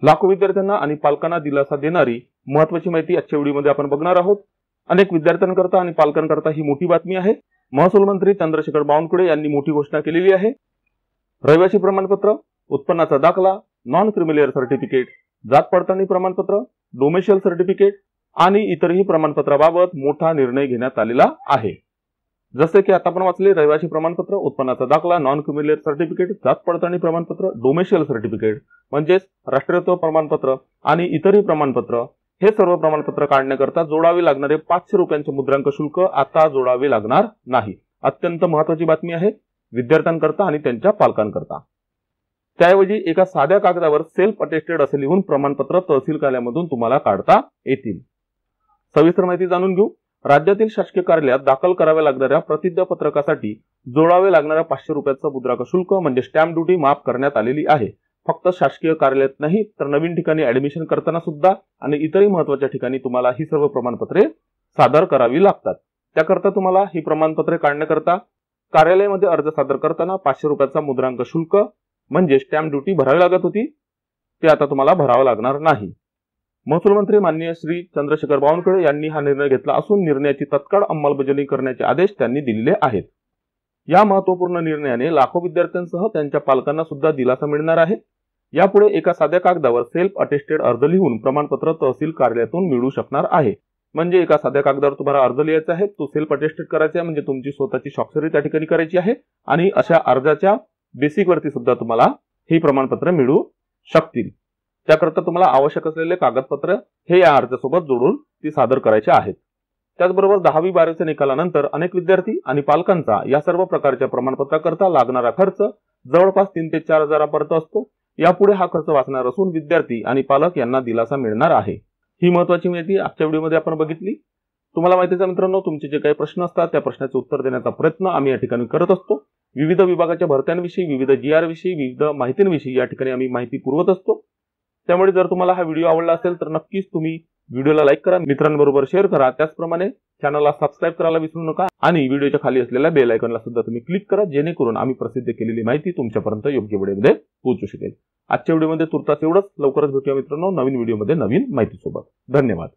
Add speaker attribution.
Speaker 1: लाखो विद्यार्थ्यांना आणि पालकांना दिलासा देणारी महत्त्वाची माहिती आजच्या व्हिडिओमध्ये आपण बघणार आहोत। अनेक विद्यार्थ्यांकरता आणि पालकांकरता ही मोठी बातमी आहे। महसूल मंत्री चंद्रशेखर बावनकुळे यांनी मोठी घोषणा केलेली आहे। रहिवासी प्रमाणपत्र, उत्पन्नाचा दाखला, नॉन क्रिमिलियर सर्टिफिकेट, जात पडताळणी प्रमाणपत्र, डोमेशियल सर्टिफिकेट आणि इतरही प्रमाणपत्राबाबत मोठा निर्णय घेण्यात आलेला आहे। जसे की आता आपण वाचले, रहिवासी प्रमाणपत्र, उत्पन्नाचा दाखला, नॉन क्रिमिलियर सर्टिफिकेट, जात पडताळणी प्रमाणपत्र, डोमेशियल सर्टिफिकेट म्हणजेच राष्ट्रीयत्व प्रमाणपत्र आणि इतरही प्रमाणपत्र, हे सर्व प्रमाणपत्र काढण्याकरता जोडावे लागणारे 500 रुपयांचे मुद्रांक शुल्क आता जोडावे लागणार नाही। अत्यंत महत्त्वाची बातमी आहे विद्यार्थ्यांकरता आणि त्यांच्या पालकांकरता। त्याऐवजी एका साध्या कागदावर सेल्फ अटेस्टेड असे लिहून प्रमाणपत्र तहसील कार्यालयामधून तुम्हाला काढता येतील। सविस्तर माहिती जाणून घेऊ। राज्यातील शासकीय कार्यालयात दाखल कराव्या लागणाऱ्या प्रतिज्ञापत्रकासाठी जोडावे लागणाऱ्या 500 रुपयाचा मुद्रांक शुल्क म्हणजे स्टॅम्प ड्युटी माफ करण्यात आलेली आहे। फक्त शासकीय कार्यालयात नाही तर नवीन ठिकाणी ऍडमिशन करताना सुद्धा आणि इतरही महत्त्वाच्या ठिकाणी तुम्हाला ही सर्व प्रमाणपत्रे सादर करावी लागतात। त्याकरता तुम्हाला ही प्रमाणपत्रे काढण्याकरता कार्यालयामध्ये अर्ज सादर करताना 500 रुपयाचा मुद्रांक शुल्क म्हणजे स्टॅम्प ड्युटी भरावी लागत होती, ते आता तुम्हाला भरावं लागणार नाही। महसूल मंत्री माननीय श्री चंद्रशेखर बावनकुळे यांनी हा निर्णय घेतला असून निर्णयाची तत्काळ अंमलबजावणी करण्याचे आदेश त्यांनी दिलेले आहेत। या महत्त्वपूर्ण निर्णयाने लाखो विद्यार्थ्यांसह त्यांच्या पालकांना सुद्धा दिलासा मिळणार आहे। यापुढे एका साध्या कागदावर सेल्फ अटेस्टेड अर्ज लिहून प्रमाणपत्र तहसील कार्यालयातून मिळू शकणार आहे। म्हणजे एका साध्या कागदावर तुम्हाला अर्ज लिहायचा आहे, तो सेल्फ अटेस्टेड करायचा आहे, म्हणजे तुमची स्वतःची स्वाक्षरी त्या ठिकाणी करायची आहे आणि अशा अर्जाच्या बेसिक वरती सुद्धा तुम्हाला ही प्रमाणपत्र मिळू शकतील। त्याकरता तुम्हाला आवश्यक असलेले कागदपत्र हे या अर्जासोबत जोडून ती सादर करायचे आहेत। त्याचबरोबर 10वी 12वीच्या निकालानंतर अनेक विद्यार्थी आणि पालकांचा या सर्व प्रकारच्या प्रमाणपत्राकरता लागणारा खर्च जवळपास 3 ते 4 हजारापर्यंत असतो। यापुढे हा खर्च वाचणार असून विद्यार्थी आणि पालक यांना दिलासा मिळणार आहे। ही महत्त्वाची माहिती आजच्या व्हिडिओमध्ये आपण बघितली। तुम्हाला माहिती आहे मित्रांनो, तुमचे जे काही प्रश्न असतात त्या प्रश्नाचे उत्तर देण्याचा प्रयत्न आम्ही या ठिकाणी करत असतो। विविध विभागाच्या भरत्यांविषयी, विविध GR विषयी, विविध माहितींविषयी या ठिकाणी आम्ही माहिती पुरवत असतो। त्यामुळे जर तुम्हाला हा व्हिडिओ आवडला असेल तर नक्कीच तुम्ही व्हिडिओला लाईक करा, मित्रांबरोबर शेअर करा, त्याचप्रमाणे चॅनलला सबस्क्राइब करायला विसरू नका आणि व्हिडिओच्या खाली असलेल्या बेल आयकॉनला सुद्धा तुम्ही क्लिक करा, जेणेकरून आम्ही प्रसिद्ध केलेली माहिती तुमच्यापर्यंत योग्य वेळेमध्ये पोहोचू शकेल। आजच्या व्हिडिओमध्ये तुर्तास एवढंच। लवकरच भेटूया मित्रांनो नवीन व्हिडिओमध्ये नवीन माहिती सोबत। धन्यवाद।